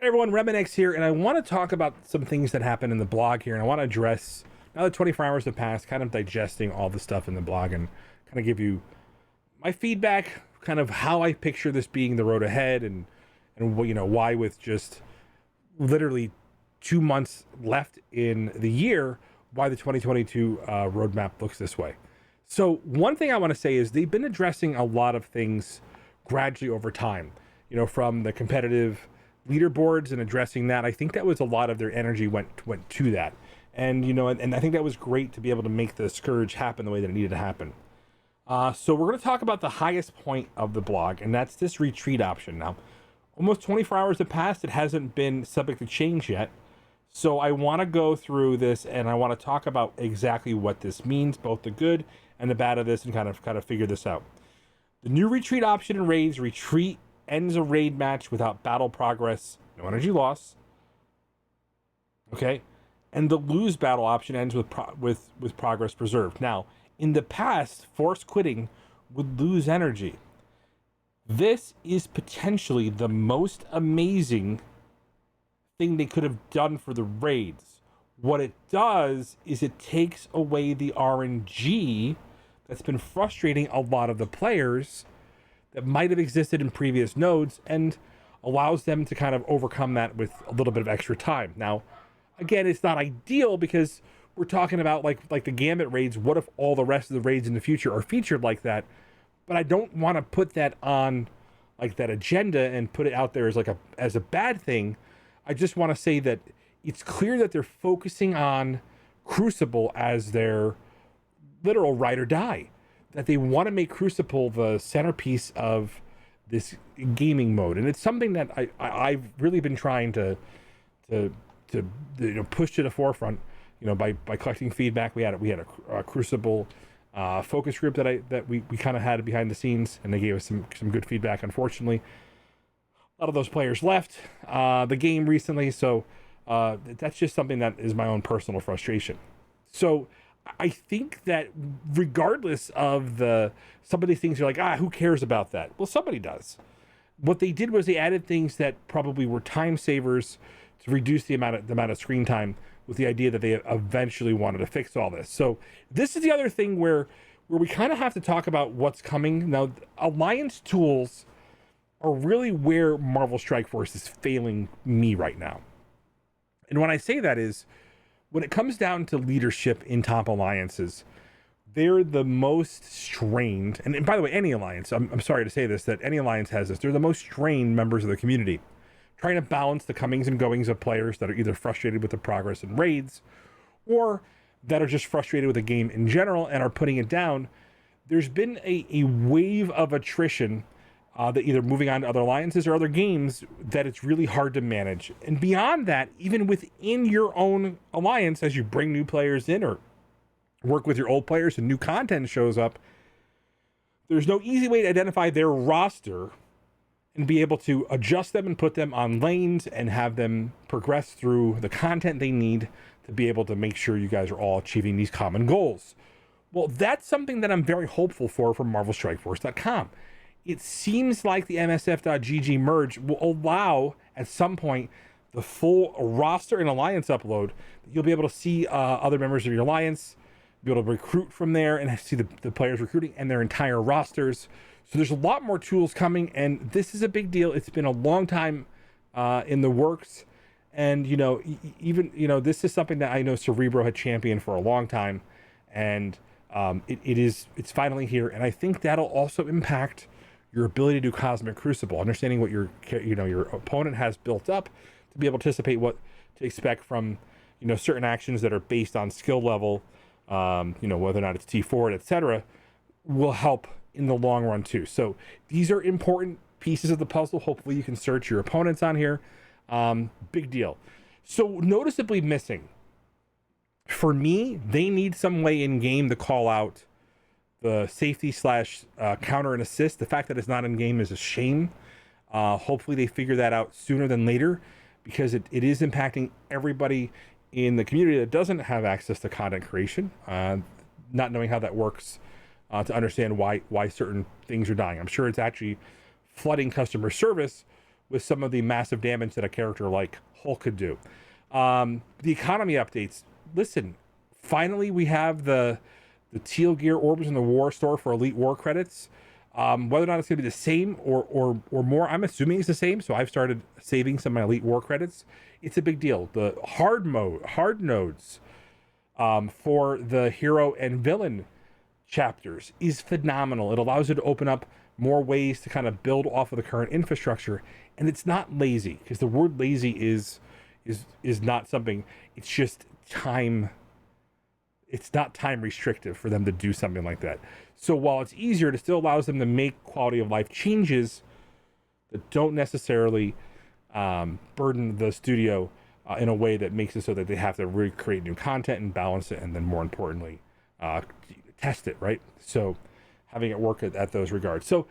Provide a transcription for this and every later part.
Hey everyone, RemanX here, and I want to talk about some things that happened in the blog here, and I want to address, now that 24 hours have passed, kind of digesting all the stuff in the blog and kind of give you my feedback, kind of how I picture this being the road ahead, and why with just literally 2 months left in the year, why the 2022 roadmap looks this way. So one thing I want to say is they've been addressing a lot of things gradually over time, from the competitive leaderboards and addressing that. I think that was a lot of their energy went to that, and I think that was great to be able to make the scourge happen the way that it needed to happen. So we're going to talk about the highest point of the blog, and that's this retreat option. Now, almost 24 hours have passed. It hasn't been subject to change yet, so I want to go through this and I want to talk about exactly what this means, both the good and the bad of this, and kind of figure this out. The new retreat option in raids: retreat ends a raid match without battle progress, no energy loss. Okay, and the lose battle option ends with progress preserved. Now, in the past, forced quitting would lose energy. This is potentially the most amazing thing they could have done for the raids. What it does is it takes away the RNG that's been frustrating a lot of the players that might have existed in previous nodes, and allows them to kind of overcome that with a little bit of extra time. Now, again, it's not ideal because we're talking about like the Gambit raids. What if all the rest of the raids in the future are featured like that? But I don't want to put that on like that agenda and put it out there as a bad thing. I just want to say that it's clear that they're focusing on Crucible as their literal ride or die, that they want to make Crucible the centerpiece of this gaming mode. And it's something that I've really been trying to push to the forefront, by collecting feedback. We had a Crucible focus group that we kind of had behind the scenes, and they gave us some good feedback. Unfortunately, a lot of those players left the game recently, so that's just something that is my own personal frustration. So I think that regardless of some of these things, you're like, who cares about that? Well, somebody does. What they did was they added things that probably were time savers to reduce the amount of screen time, with the idea that they eventually wanted to fix all this. So this is the other thing where we kind of have to talk about what's coming. Now, Alliance tools are really where Marvel Strike Force is failing me right now. And when I say that is, when it comes down to leadership in top alliances, they're the most strained. And by the way, any alliance, I'm sorry to say this, that any alliance has this. They're the most strained members of the community, trying to balance the comings and goings of players that are either frustrated with the progress in raids, or that are just frustrated with the game in general and are putting it down. There's been a wave of attrition that either moving on to other alliances or other games that it's really hard to manage. And beyond that, even within your own alliance, as you bring new players in or work with your old players and new content shows up, there's no easy way to identify their roster and be able to adjust them and put them on lanes and have them progress through the content they need to be able to make sure you guys are all achieving these common goals. Well, that's something that I'm very hopeful for from MarvelStrikeForce.com. It seems like the MSF.GG merge will allow, at some point, the full roster and alliance upload. You'll be able to see other members of your alliance, be able to recruit from there and see the players recruiting and their entire rosters. So there's a lot more tools coming, and this is a big deal. It's been a long time in the works. And, this is something that I know Cerebro had championed for a long time. And it's finally here. And I think that'll also impact your ability to do Cosmic Crucible, understanding what your opponent has built up to be able to anticipate what to expect from, certain actions that are based on skill level, whether or not it's T4, etc., will help in the long run too. So these are important pieces of the puzzle. Hopefully you can search your opponents on here. Big deal. So noticeably missing for me, they need some way in game to call out the safety / counter and assist. The fact that it's not in game is a shame. Hopefully they figure that out sooner than later, because it is impacting everybody in the community that doesn't have access to content creation, not knowing how that works, to understand why certain things are dying. I'm sure it's actually flooding customer service with some of the massive damage that a character like Hulk could do. The economy updates. Listen, finally we have the teal gear orbs in the war store for elite war credits. Whether or not it's going to be the same or more, I'm assuming it's the same. So I've started saving some of my elite war credits. It's a big deal. The hard nodes for the hero and villain chapters is phenomenal. It allows you to open up more ways to kind of build off of the current infrastructure, and it's not lazy, because the word lazy is not something. It's just time. It's not time restrictive for them to do something like that. So while it's easier, it still allows them to make quality of life changes that don't necessarily burden the studio in a way that makes it so that they have to recreate new content and balance it, and then more importantly, test it, right? So having it work at those regards. So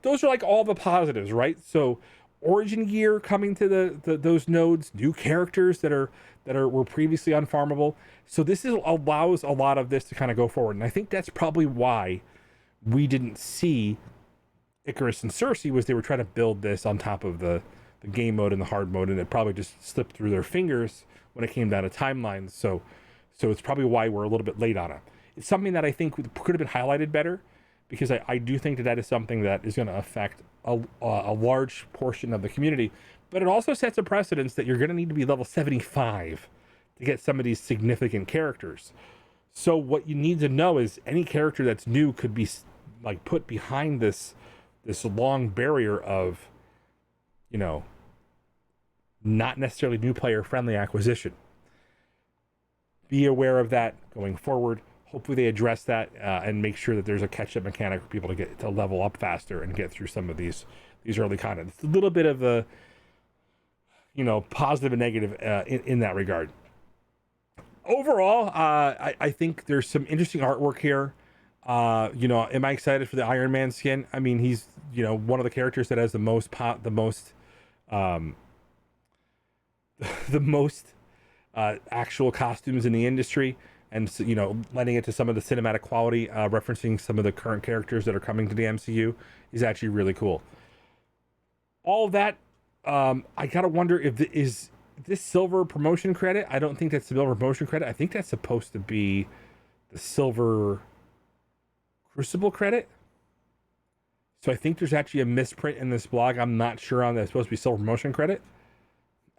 those are like all the positives, right? So origin gear coming to those nodes, new characters that were previously unfarmable. So this allows a lot of this to kind of go forward, and I think that's probably why we didn't see Icarus and Cersei, was they were trying to build this on top of the game mode and the hard mode, and it probably just slipped through their fingers when it came down to timelines. So it's probably why we're a little bit late on it. It's something that I think could have been highlighted better, because I do think that is something that is going to affect a large portion of the community. But it also sets a precedence that you're going to need to be level 75 to get some of these significant characters. So what you need to know is any character that's new could be like put behind this long barrier of, not necessarily new player friendly acquisition. Be aware of that going forward. Hopefully they address that and make sure that there's a catch-up mechanic for people to get to level up faster and get through some of these early content. It's a little bit of a, positive and negative in that regard. Overall, I think there's some interesting artwork here. Am I excited for the Iron Man skin? I mean, he's, one of the characters that has the most actual costumes in the industry. And, lending it to some of the cinematic quality, referencing some of the current characters that are coming to the MCU is actually really cool. All of that, I gotta wonder if is this silver promotion credit. I don't think that's the silver promotion credit. I think that's supposed to be the silver Crucible credit. So I think there's actually a misprint in this blog. I'm not sure on that. It's supposed to be silver promotion credit,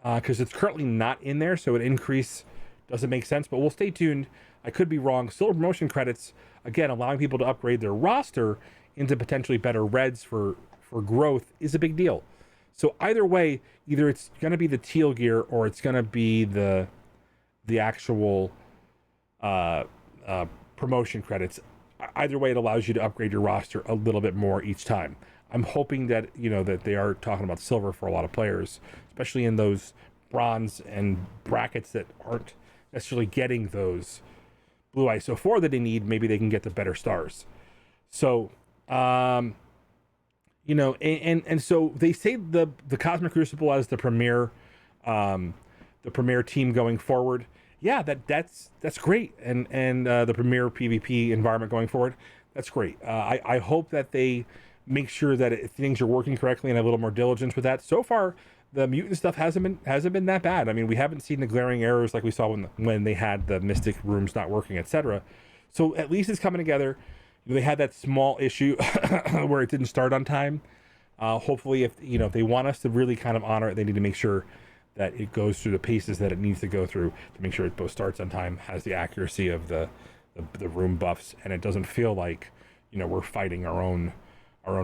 because it's currently not in there. So an increase doesn't make sense, but we'll stay tuned. I could be wrong. Silver promotion credits, again, allowing people to upgrade their roster into potentially better reds for growth is a big deal. So either way, either it's going to be the teal gear or it's going to be the actual promotion credits. Either way, it allows you to upgrade your roster a little bit more each time. I'm hoping that, that they are talking about silver for a lot of players, especially in those bronze and brackets that aren't necessarily getting those blue ISO 4 that they need. Maybe they can get the better stars. So, and so they say the Cosmic Crucible as the premier team going forward. Yeah, that's great. And the premier PvP environment going forward, that's great. I hope that they make sure that things are working correctly and have a little more diligence with that. So far, the mutant stuff hasn't been that bad. I mean, we haven't seen the glaring errors like we saw when they had the mystic rooms not working, etc. So at least it's coming together. They had that small issue where it didn't start on time. Hopefully, if they want us to really kind of honor it, they need to make sure that it goes through the paces that it needs to go through to make sure it both starts on time, has the accuracy of the room buffs, and it doesn't feel like we're fighting our own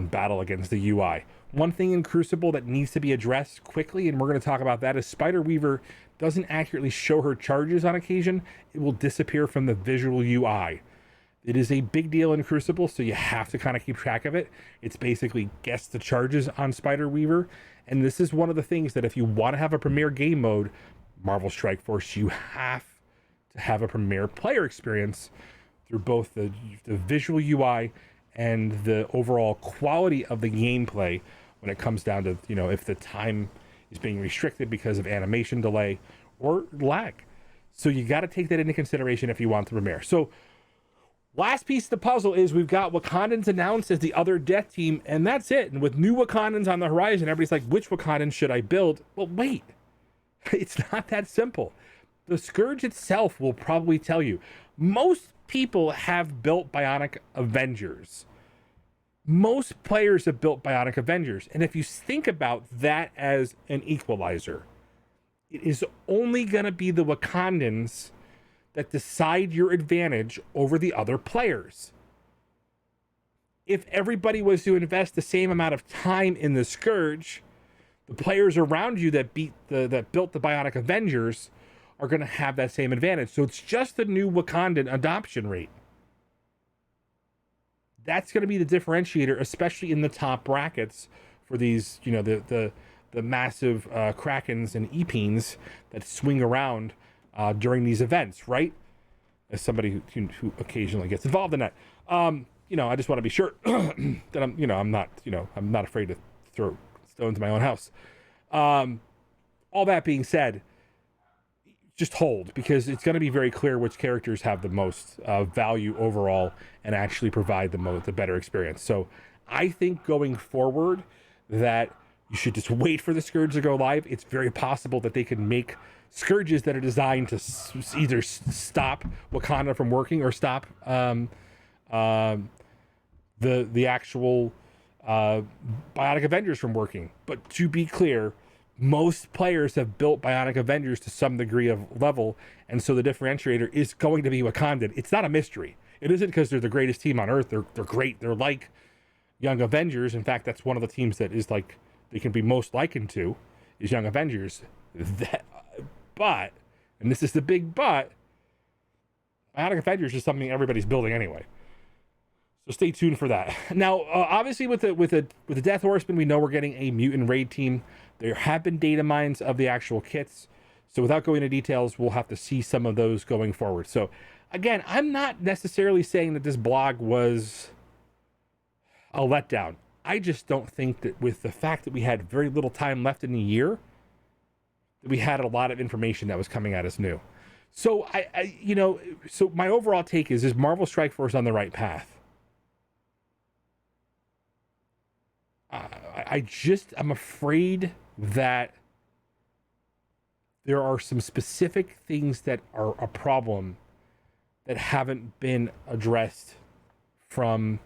battle against the UI. One thing in Crucible that needs to be addressed quickly, and we're going to talk about that, is Spider Weaver doesn't accurately show her charges on occasion. It will disappear from the visual UI. It is a big deal in Crucible, so you have to kind of keep track of it. It's basically guess the charges on Spider Weaver, and this is one of the things that if you want to have a premier game mode, Marvel Strike Force, you have to have a premier player experience through both the visual UI and the overall quality of the gameplay when it comes down to, if the time is being restricted because of animation delay or lag. So you got to take that into consideration if you want the premiere. So Last piece of the puzzle is we've got Wakandans announced as the other death team, and that's it. And with new Wakandans on the horizon, everybody's like, which Wakandan should I build? Well, wait. It's not that simple. The Scourge itself will probably tell you. Most people have built Bionic Avengers. Most players have built Bionic Avengers. And if you think about that as an equalizer, it is only going to be the Wakandans that decide your advantage over the other players. If everybody was to invest the same amount of time in the Scourge, the players around you that built the Bionic Avengers are going to have that same advantage. So it's just the new Wakandan adoption rate. That's going to be the differentiator, especially in the top brackets for these, the massive Krakens and Epines that swing around during these events, right? As somebody who occasionally gets involved in that, I just want to be sure that I'm not afraid to throw stones in my own house. All that being said, just hold, because it's going to be very clear which characters have the most value overall and actually provide the better experience. So I think going forward that you should just wait for the Scourge to go live. It's very possible that they can make Scourges that are designed to either stop Wakanda from working or stop the actual Bionic Avengers from working. But to be clear, most players have built Bionic Avengers to some degree of level, and so the differentiator is going to be Wakandan. It's not a mystery. It isn't because they're the greatest team on Earth. They're great. They're like Young Avengers. In fact, that's one of the teams that is like they can be most likened to is Young Avengers. But, and this is the big but, Bionic Avengers is something everybody's building anyway. So stay tuned for that. Now, obviously, with the Death Horseman, we know we're getting a mutant raid team. There have been data mines of the actual kits. So without going into details, we'll have to see some of those going forward. So again, I'm not necessarily saying that this blog was a letdown. I just don't think that with the fact that we had very little time left in the year, that we had a lot of information that was coming at us new. So so my overall take is Marvel Strike Force on the right path? I'm afraid that there are some specific things that are a problem that haven't been addressed from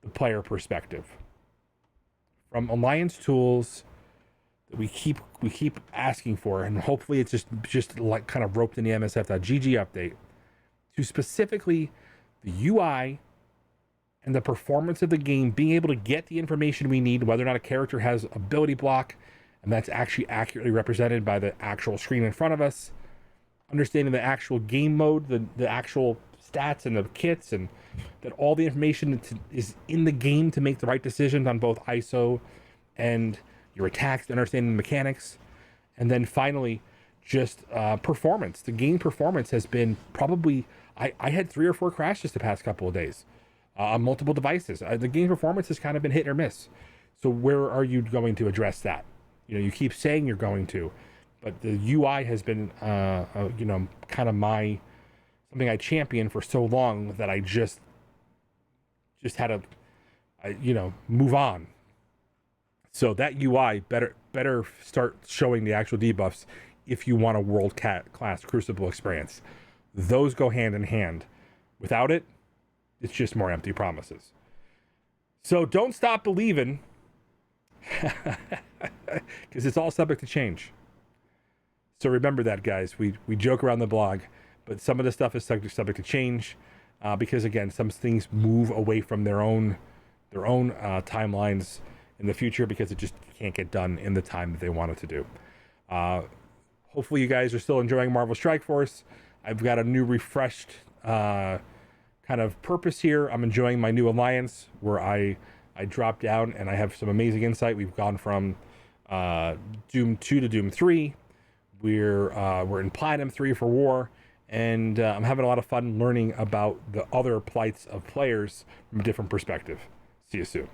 the player perspective. From Alliance tools that we keep asking for, and hopefully it's just like kind of roped in the MSF.gg update, to specifically the UI and the performance of the game, being able to get the information we need, whether or not a character has ability block, and that's actually accurately represented by the actual screen in front of us, understanding the actual game mode, the actual stats and the kits, and that all the information is in the game to make the right decisions on both ISO and your attacks, understanding the mechanics. And then finally, just performance. The game performance has been probably, I had 3 or 4 crashes the past couple of days on multiple devices. The game performance has kind of been hit or miss. So where are you going to address that? You keep saying you're going to, but the UI has been, kind of something I championed for so long that I just had to, move on. So that UI better start showing the actual debuffs if you want a world-class Crucible experience. Those go hand in hand. Without it, it's just more empty promises. So don't stop believing, because it's all subject to change. So remember that, guys. We joke around the blog, but some of the stuff is subject to change, because again, some things move away from their own timelines in the future because it just can't get done in the time that they want it to do. Hopefully you guys are still enjoying Marvel Strike Force. I've got a new refreshed kind of purpose here. I'm enjoying my new alliance where I dropped down and I have some amazing insight. We've gone from Doom 2 to Doom 3. We're in Platinum 3 for War, and I'm having a lot of fun learning about the other plights of players from a different perspective. See you soon.